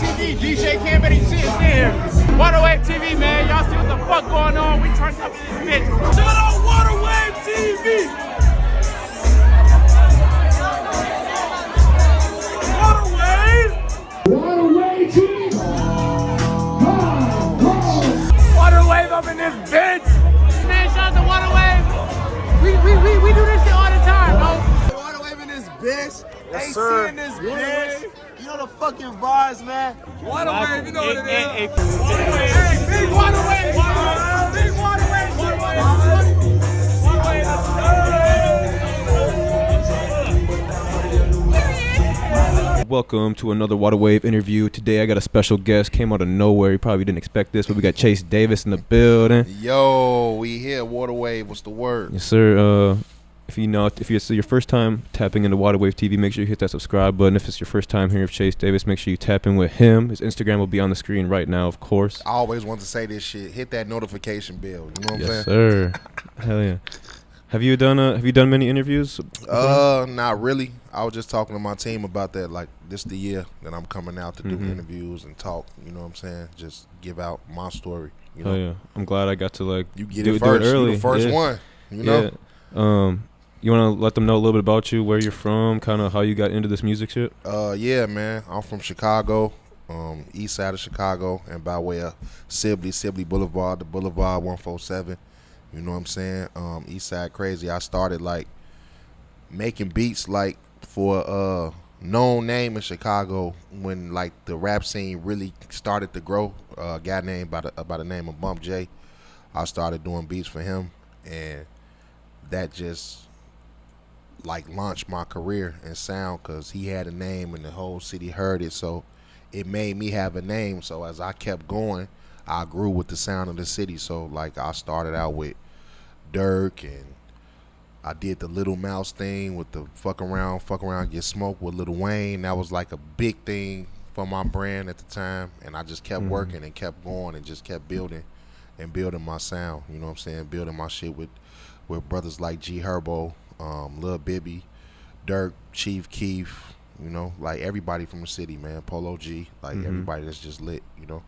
TV. DJ Cam and he sitting here. Waterwave TV, man. Y'all see what the fuck going on? We trying up in this bitch. Shout out Waterwave TV. Waterwave TV. Waterwave up in this bitch. Man, shout out to Waterwave. We do this shit all the time, bro. Waterwave in this bitch. Yes, AC sir. in this bitch. You know the fucking vibes, man. Waterwave, you know what it is. Hey, big Waterwave. Big Waterwave. Welcome to another Waterwave interview. Today I got a special guest. Came out of nowhere. You probably didn't expect this, but we got Chase Davis in the building. Yo, we here. Waterwave. What's the word? Yes, sir. If it's your first time tapping into Waterwave TV, make sure you hit that subscribe button. If it's your first time hearing of Chase Davis, make sure you tap in with him. His Instagram will be on the screen right now, of course. I always want to say this shit. Hit that notification bell. You know what I'm saying? Yes, sir. Hell yeah. Have you done many interviews before? Not really. I was just talking to my team about that. Like, this the year that I'm coming out to do interviews and talk. You know what I'm saying? Just give out my story. You know? Oh yeah. I'm glad I got to you get do it first. Do it early. You the first one. You know? Yeah. You want to let them know a little bit about you, where you're from, kind of how you got into this music shit? Yeah, man. I'm from Chicago, east side of Chicago, and by way of Sibley Boulevard, the Boulevard 147. You know what I'm saying? East side crazy. I started like making beats like for a known name in Chicago when like the rap scene really started to grow. A guy named by the name of Bump J. I started doing beats for him, and that just like launched my career in sound because he had a name and the whole city heard it, so it made me have a name. So as I kept going, I grew with the sound of the city. So like I started out with Dirk, and I did the Little Mouse thing with the fuck around get smoked with Lil Wayne. That was like a big thing for my brand at the time, and I just kept working and kept going and just kept building my sound. You know what I'm saying? Building my shit with brothers like HERBO, Lil Bibby, Dirk, Chief Keef, you know, like everybody from the city, man. Polo G, like everybody that's just lit, you know.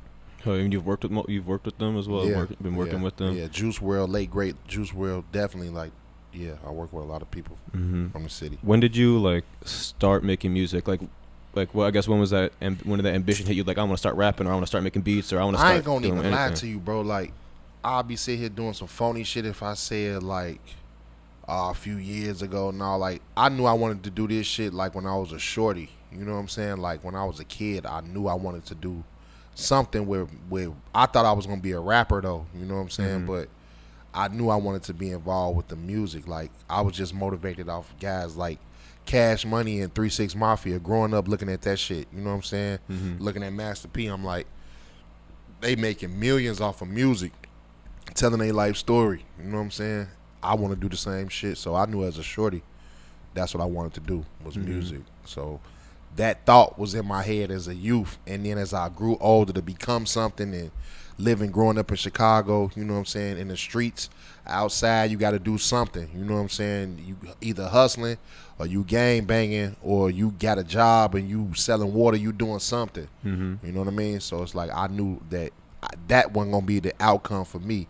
Oh, and you've worked with them as well. Yeah, Been working with them. Yeah, Juice WRLD, late great Juice WRLD, definitely. Like, yeah, I work with a lot of people from the city. When did you like start making music? Like, well, I guess when was that? When did that ambition hit you? Like, I want to start rapping, or I want to start making beats, or I want to start. I ain't gonna even anything. lie to you, bro. Like, I'll be sitting here doing some phony shit if I said like a few years ago. Now, like, I knew I wanted to do this shit like when I was a shorty. You know what I'm saying? Like when I was a kid, I knew I wanted to do something where I thought I was gonna be a rapper though. You know what I'm saying? But I knew I wanted to be involved with the music. Like I was just motivated off guys like Cash Money and 3 6 Mafia. Growing up looking at that shit. You know what I'm saying? Looking at Master P, I'm like, they making millions off of music, telling their life story. You know what I'm saying? I want to do the same shit. So I knew as a shorty, that's what I wanted to do was music. So that thought was in my head as a youth. And then as I grew older to become something and growing up in Chicago, you know what I'm saying, in the streets, outside, you got to do something. You know what I'm saying? You either hustling or you gang banging or you got a job and you selling water, you doing something. You know what I mean? So it's like I knew that wasn't going to be the outcome for me.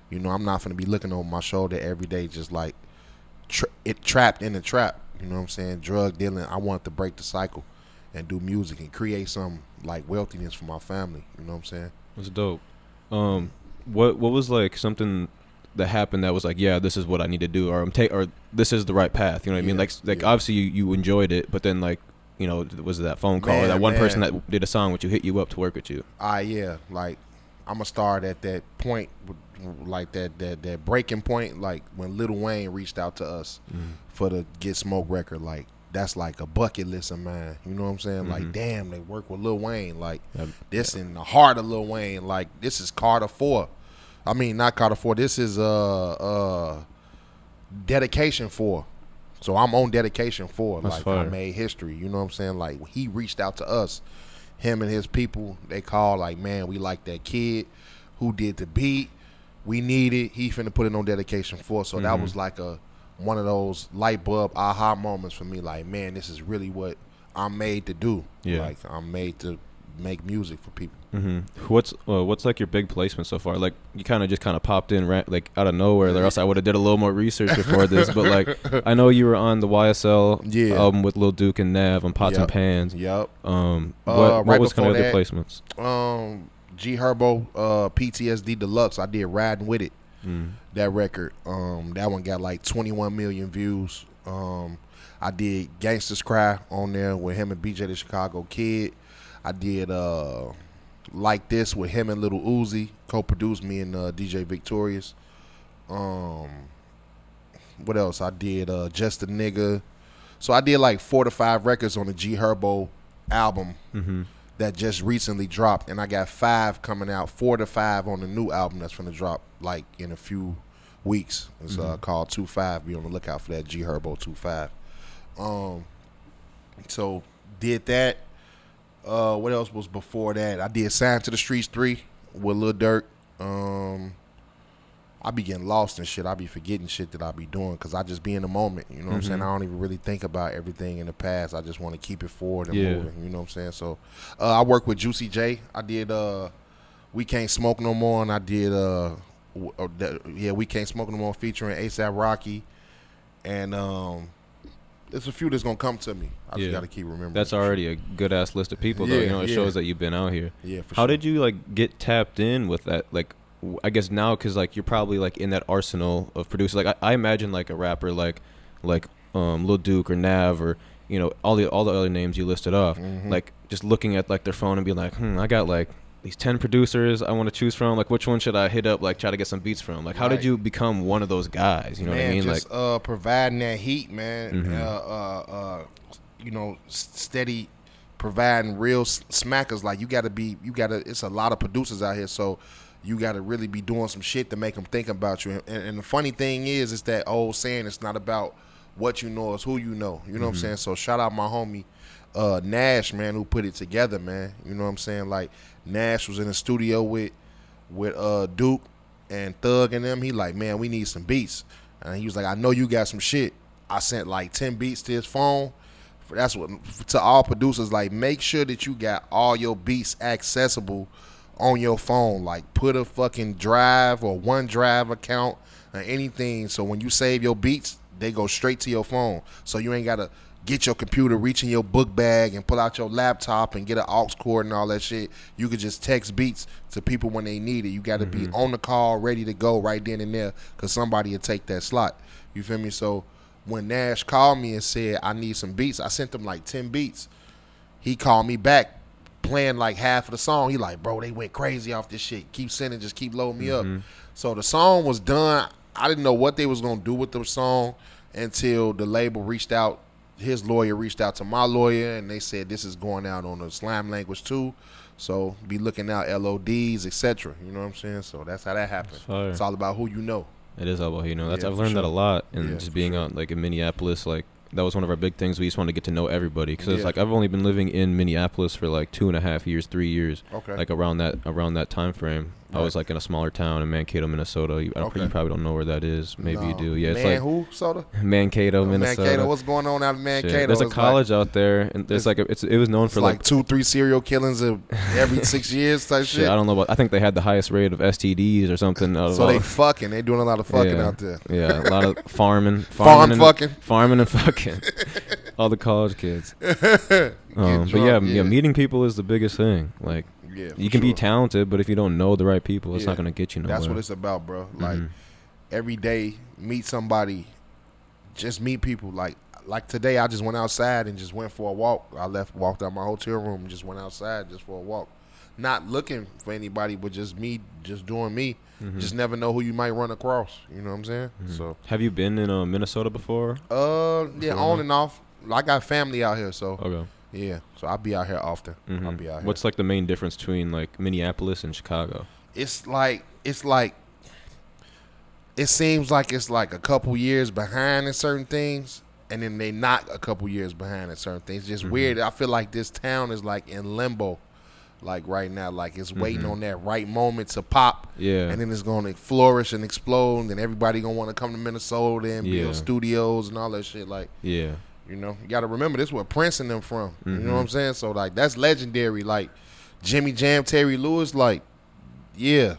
You know, I'm not going to be looking over my shoulder every day just like trapped in the trap. You know what I'm saying? Drug dealing. I wanted to break the cycle and do music and create some like wealthiness for my family. You know what I'm saying? That's dope. What was like something that happened that was like, yeah, this is what I need to do, or this is the right path. You know what I mean? Like obviously you enjoyed it, but then like, you know, was it that phone call or that one person that did a song with you, hit you up to work with you? Yeah, like I'm gonna start at that point, like that breaking point, like when Lil Wayne reached out to us for the Get Smoke record. Like that's like a bucket list of mine. You know what I'm saying? Like, damn, they work with Lil Wayne. Like this in the heart of Lil Wayne. Like this is Carter 4. I mean, not Carter 4. This is Dedication 4. So I'm on Dedication 4. That's like fire. I made history. You know what I'm saying? Like he reached out to us. Him and his people, they called like, man, we like that kid who did the beat. We need it. He finna put it on Dedication 4. So that was like one of those light bulb aha moments for me. Like, man, this is really what I'm made to do. Yeah. Like I'm made to make music for people. What's like your big placement so far? Like you kind of popped in like out of nowhere, or else I would have did a little more research before this. But like I know you were on the YSL album with Lil Duke and Nav on Pots and Pans. Yep. What was kind of your other placements? HERBO, PTSD Deluxe. I did Riding With It. That record. That one got like 21 million views. I did Gangsta's Cry on there with him and BJ the Chicago Kid. I did Like This with him and Little Uzi, co-produced me and DJ Victorious. What else? I did Just a Nigga. So I did like 4 to 5 records on the HERBO album that just recently dropped, and I got 5 coming out, 4 to 5 on the new album that's gonna drop like in a few weeks. It's called 2-5. Be on the lookout for that HERBO 2-5. So did that. What else was before that? I did Sign to the Streets 3 with Lil Durk. I be getting lost in shit. I be forgetting shit that I be doing because I just be in the moment. You know what I'm saying? I don't even really think about everything in the past. I just want to keep it forward and moving. You know what I'm saying? So I work with Juicy J. I did We Can't Smoke No More, and I did We Can't Smoke No More featuring ASAP Rocky. And there's a few that's gonna come to me. I just gotta keep remembering. That's already a good ass list of people, though. You know, it shows that you've been out here. Yeah, for How sure. did you like get tapped in with that? Like, I guess now, because like you're probably like in that arsenal of producers. Like I imagine like a rapper like Lil Duke or Nav or you know all the other names you listed off. Like just looking at like their phone and being like, I got like these 10 producers I want to choose from. Like, which one should I hit up? Like, try to get some beats from. Like, how did you become one of those guys? You know what I mean? Just, like, providing that heat, man. You know, steady providing real smackers. Like, it's a lot of producers out here, so you got to really be doing some shit to make them think about you. And the funny thing is that old saying, it's not about what you know, it's who you know. You know what I'm saying? So shout out my homie Nash, man, who put it together, man. You know what I'm saying? Like, Nash was in the studio with Duke and Thug and them. He like, man, we need some beats. And he was like, I know you got some shit. I sent like 10 beats to his phone. That's what, to all producers, like, make sure that you got all your beats accessible on your phone. Like, put a fucking Drive or OneDrive account or anything, so when you save your beats, they go straight to your phone. So you ain't got to get your computer, reach in your book bag and pull out your laptop and get an aux cord and all that shit. You could just text beats to people when they need it. You got to be on the call, ready to go right then and there, because somebody will take that slot. You feel me? So when Nash called me and said, I need some beats, I sent him like 10 beats. He called me back playing like half of the song. He like, bro, they went crazy off this shit. Keep sending, just keep loading me up. So the song was done. I didn't know what they was going to do with the song until the label reached out. His lawyer reached out to my lawyer, and they said this is going out on the slam language too. So be looking out, LODs, etc. You know what I'm saying? So that's how that happened. It's all about who you know. It is all about who you know. That's I've learned that a lot, and just being out like in Minneapolis, like that was one of our big things. We just wanted to get to know everybody because it's like I've only been living in Minneapolis for like 2.5 years, 3 years. Okay. Like around that time frame. I was like in a smaller town in Mankato, Minnesota. You probably don't know where that is. Maybe you do. Yeah, it's Mankato, Minnesota. Mankato. What's going on out in Mankato? Shit. There's a college out there, and there's like it was known for like 2-3 serial killings every 6 years type shit. I don't know about. I think they had the highest rate of STDs or something. So they doing a lot of fucking out there. Yeah, a lot of farming and fucking. All the college kids. But meeting people is the biggest thing. Like. Yeah, you can be talented, but if you don't know the right people, it's not going to get you nowhere. That's what it's about, bro. Like, every day, meet somebody. Just meet people. Like today, I just went outside and just went for a walk. I walked out my hotel room and just went outside just for a walk. Not looking for anybody, but just me, just doing me. Just never know who you might run across. You know what I'm saying? So, have you been in Minnesota before? On and off. I got family out here, so. Okay. Yeah, so I'll be out here often. I'll be out here. What's like the main difference between like Minneapolis and Chicago? It seems like it's like a couple years behind in certain things, and then they not a couple years behind in certain things. It's just weird. I feel like this town is like in limbo, like right now. Like it's waiting on that right moment to pop. Yeah. And then it's going to flourish and explode, and then everybody going to want to come to Minnesota and build studios and all that shit. Like, you know, you got to remember this is where Prince and them from. You know what I'm saying? So, like, that's legendary. Like, Jimmy Jam, Terry Lewis, like, yeah,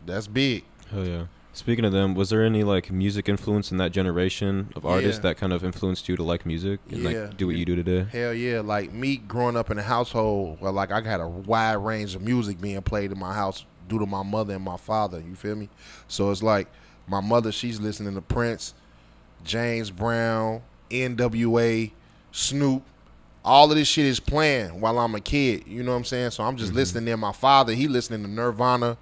that's big. Hell yeah. Speaking of them, was there any like music influence in that generation of artists that kind of influenced you to like music and like do what you do today? Hell yeah. Like me growing up in a household where like I had a wide range of music being played in my house due to my mother and my father, you feel me? So it's like my mother, she's listening to Prince, James Brown, NWA, Snoop. All of this shit is playing while I'm a kid, you know what I'm saying? So I'm just listening there. My father, he listening to Nirvana,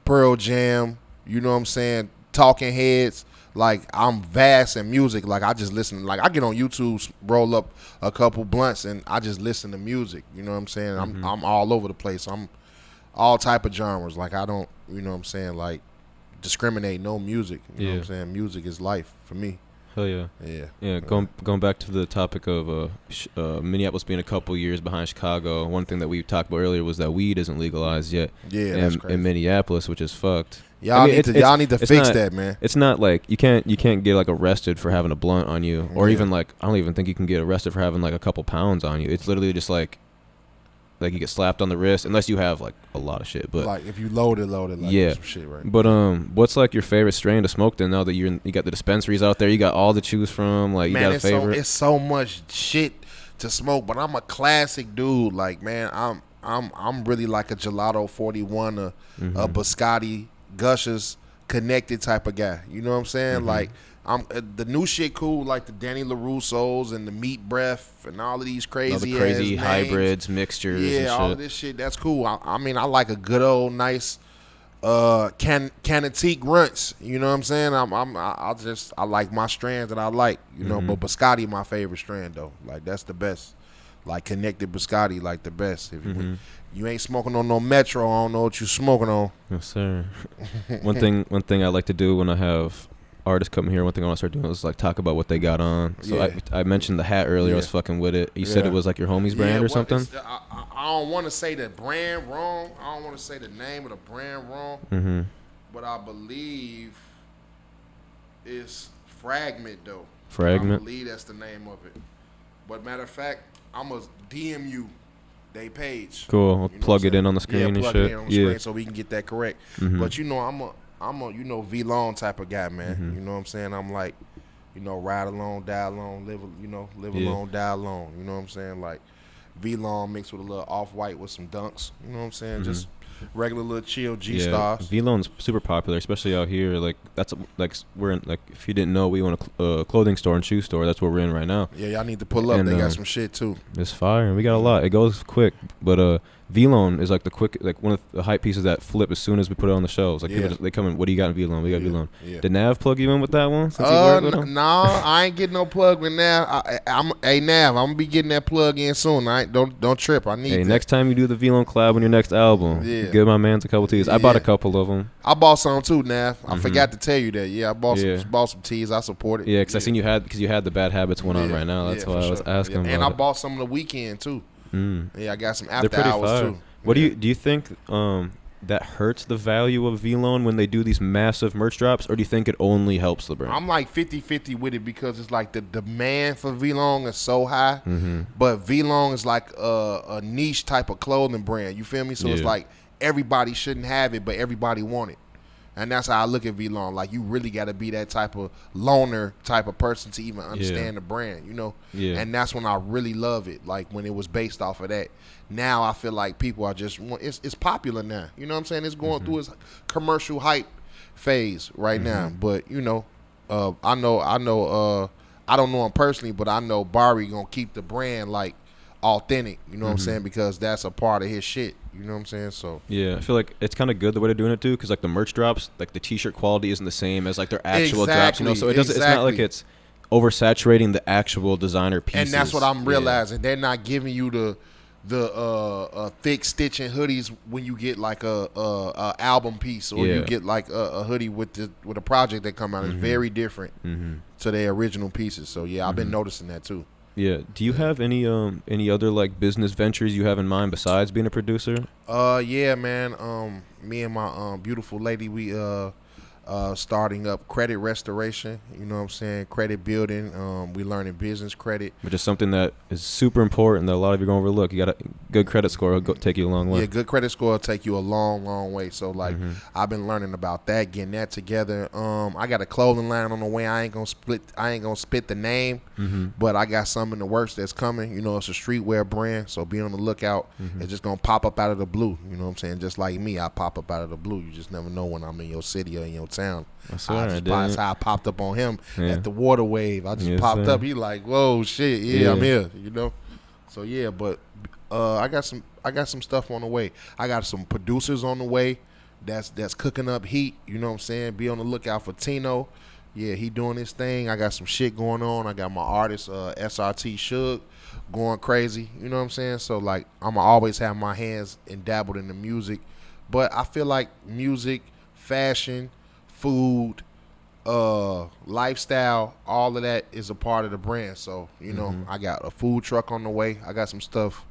Pearl Jam, you know what I'm saying, Talking Heads. Like, I'm vast in music. Like, I just listen. Like, I get on YouTube, roll up a couple blunts, and I just listen to music. You know what I'm saying? I'm all over the place. I'm all type of genres. Like, I don't, you know what I'm saying, like, discriminate no music. You know what I'm saying? Music is life for me. Hell yeah. Yeah, going back to the topic of Minneapolis being a couple years behind Chicago, one thing that we talked about earlier was that weed isn't legalized yet in Minneapolis, which is fucked. Y'all need to fix that, man. It's not like you can't get like arrested for having a blunt on you, or even like I don't even think you can get arrested for having like a couple pounds on you. It's literally just like you get slapped on the wrist unless you have like a lot of shit. But like if you loaded like some shit, right? But what's like your favorite strain to smoke then? Now that you got the dispensaries out there, you got all to choose from. Like, man, you got a favorite? It's so much shit to smoke, but I'm a classic dude. Like, man, I'm really like a Gelato 41, a Biscotti, Gushers, connected type of guy. You know what I'm saying? Like, I'm the new shit cool, like the Danny LaRusso's and the Meat Breath and all of these crazy hybrids, mixtures. Yeah, and shit. all of this shit. That's cool. I mean, I like a good old nice Canatique runts. You know what I'm saying? I like my strands that I like. You know, but Biscotti my favorite strand though. Like that's the best. Like connected Biscotti, like the best. If you ain't smoking on no Metro, I don't know what you smoking on. Yes, sir. One thing I like to do when I have artists come here, one thing I want to start doing is like talk about what they got on. So I mentioned the hat earlier. I was fucking with it. You said it was like your homie's brand or something? I don't want to say the brand wrong. I don't want to say the name of the brand wrong. But I believe it's Fragment though. Fragment? I believe that's the name of it. But matter of fact, I'm going to DM you they page. Cool. I'll plug it in on the screen and shit. Plug it in on the screen so we can get that correct. But you know, I'm a you know, V-Long type of guy, man. You know what I'm saying? I'm like, you know, ride alone, die alone, live alone, die alone. You know what I'm saying? Like V-Long mixed with a little off-white with some dunks. You know what I'm saying? Just regular little chill G-Stars. V-Long's super popular, especially out here. Like that's like we're in, like if you didn't know, we own a clothing store and shoe store. That's where we're in right now. Yeah, y'all need to pull up. And, they got some shit too. It's fire. We got a lot. It goes quick, but V-Long is like the quick, like one of the hype pieces that flip as soon as we put it on the shelves. Like people they come in, what do you got in V-Long? We got V-Long. Did Nav plug you in with that one? No, I ain't getting no plug with Nav. Hey Nav, I'm gonna be getting that plug in soon. Don't trip. I need. Hey, next time you do the V-Long collab on your next album, give my man's a couple teas. I bought a couple of them. I bought some too, Nav. I forgot to tell you that. Yeah, I bought some teas. I support it. Yeah, because I seen you had the Bad Habits one on right now. That's why I was asking. And I bought some of the Weekend too. Yeah, I got some after hours fire. too. What do you think that hurts the value of V-Long when they do these massive merch drops, or do you think it only helps the brand? I'm like 50-50 with it because it's like the demand for V-Long is so high, but V-Long is like a niche type of clothing brand. You feel me? So it's like everybody shouldn't have it, but everybody want it. And that's how I look at V-Long. Like, you really got to be that type of loner type of person to even understand the brand, you know? And that's when I really love it, like when it was based off of that. Now I feel like people are just, it's popular now. You know what I'm saying? It's going through its commercial hype phase right now. But, you know, I don't know him personally, but I know Barry going to keep the brand, like, authentic, you know what I'm saying, because that's a part of his shit, you know what I'm saying. So yeah, I feel like it's kind of good the way they're doing it too, because like the merch drops, like the t-shirt quality isn't the same as like their actual drops, you know, so it doesn't, it's not like it's oversaturating the actual designer pieces. And that's what I'm realizing. They're not giving you the thick stitching hoodies when you get like a album piece, or you get like a hoodie with a project that come out. It's very different to their original pieces. So yeah, I've been noticing that too. Yeah. Do you have any other like business ventures you have in mind besides being a producer? Yeah, man. Me and my beautiful lady, we starting up credit restoration. You know what I'm saying? Credit building. We learning business credit. Which is something that is super important that a lot of you are going to overlook. You got a good credit score will take you a long way. Yeah, good credit score will take you a long, long way. So, like, I've been learning about that, getting that together. I got a clothing line on the way. I ain't gonna spit the name, but I got some in the works that's coming. You know, it's a streetwear brand, so be on the lookout. It's just gonna pop up out of the blue. You know what I'm saying? Just like me, I pop up out of the blue. You just never know when I'm in your city or in your town. That's how I popped up on him at the Water Wave. I just popped up. He like, whoa, shit, yeah, I'm here. You know, so yeah, but I got some stuff on the way. I got some producers on the way that's cooking up heat. You know what I'm saying? Be on the lookout for Tino. Yeah, he doing his thing. I got some shit going on. I got my artist SRT Suge going crazy. You know what I'm saying? So like, I'ma always have my hands and dabbled in the music, but I feel like music, fashion, food, lifestyle, all of that is a part of the brand. So you know, I got a food truck on the way. I got some stuff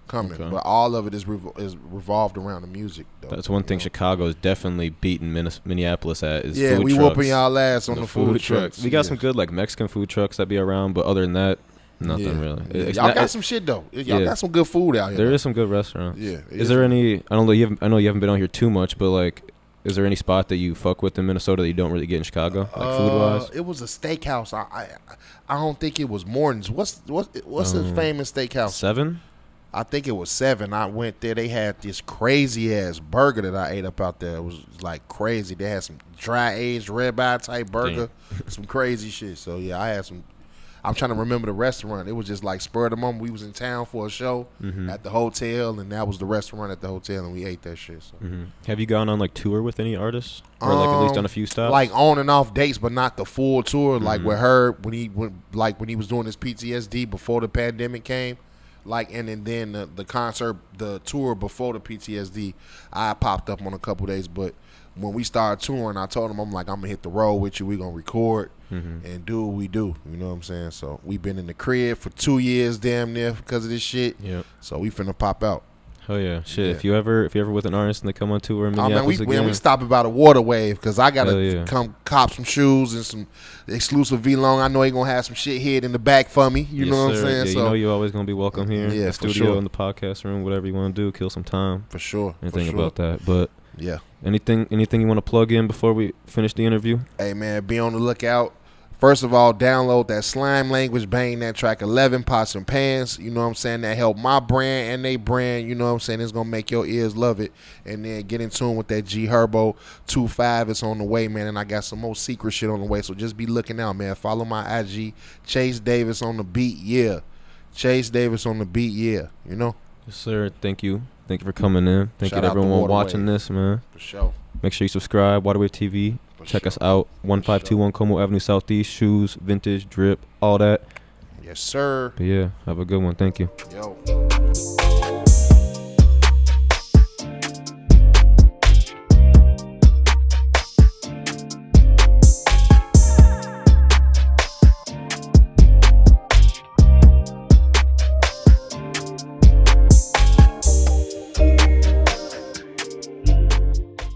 coming, but all of it is revolved around the music, though. That's one thing Chicago is definitely beating Minneapolis at is food trucks. Whooping y'all ass on the food trucks. We got some good like Mexican food trucks that be around, but other than that, nothing really. Y'all got some shit though. Y'all got some good food out here. There is some good restaurants. Yeah. Is there any? I don't know. I know you haven't been on here too much, but like, is there any spot that you fuck with in Minnesota that you don't really get in Chicago, like food wise? It was a steakhouse. I don't think it was Morton's. What's the famous steakhouse? 7. I think it was 7. I went there. They had this crazy ass burger that I ate up out there. It was like crazy. They had some dry aged ribeye type burger, some crazy shit. So yeah, I had some. I'm trying to remember the restaurant. It was just like spur of the moment. We was in town for a show at the hotel, and that was the restaurant at the hotel, and we ate that shit. So. Have you gone on like tour with any artists, or like at least on a few stops? Like on and off dates, but not the full tour. Like with Herb when he was doing his PTSD before the pandemic came. Like and then the concert, the tour before the PTSD, I popped up on a couple days. But when we started touring, I told him, I'm like, I'm gonna hit the road with you. We gonna record and do what we do. You know what I'm saying? So we've been in the crib for 2 years, damn near, because of this shit. Yep. So we finna pop out. Oh yeah, shit. Yeah. If you ever with an artist and they come on tour in Minneapolis again, we stopping by the Water Wave because I gotta come cop some shoes and some exclusive V-Long. I know he gonna have some shit hid in the back for me. You know what I'm saying? Yeah, so you know you're always gonna be welcome here. Yeah, in the studio, in the podcast room, whatever you want to do, kill some time. For sure. Anything about that, but yeah. Anything you want to plug in before we finish the interview? Hey man, be on the lookout. First of all, download that Slime Language, bang that track 11, Pots and Pans. You know what I'm saying? That help my brand and they brand. You know what I'm saying? It's going to make your ears love it. And then get in tune with that HERBO 2.5. It's on the way, man. And I got some more secret shit on the way. So just be looking out, man. Follow my IG. Chase Davis on the beat, yeah. Chase Davis on the beat, yeah. You know? Yes, sir. Thank you. Thank you for coming in. Thank you to everyone watching this, man. For sure. Make sure you subscribe. Waterwave TV. Check us out. 1521 Como Avenue Southeast. Shoes, vintage, drip, all that. Yes, sir. But yeah, have a good one. Thank you. Yo.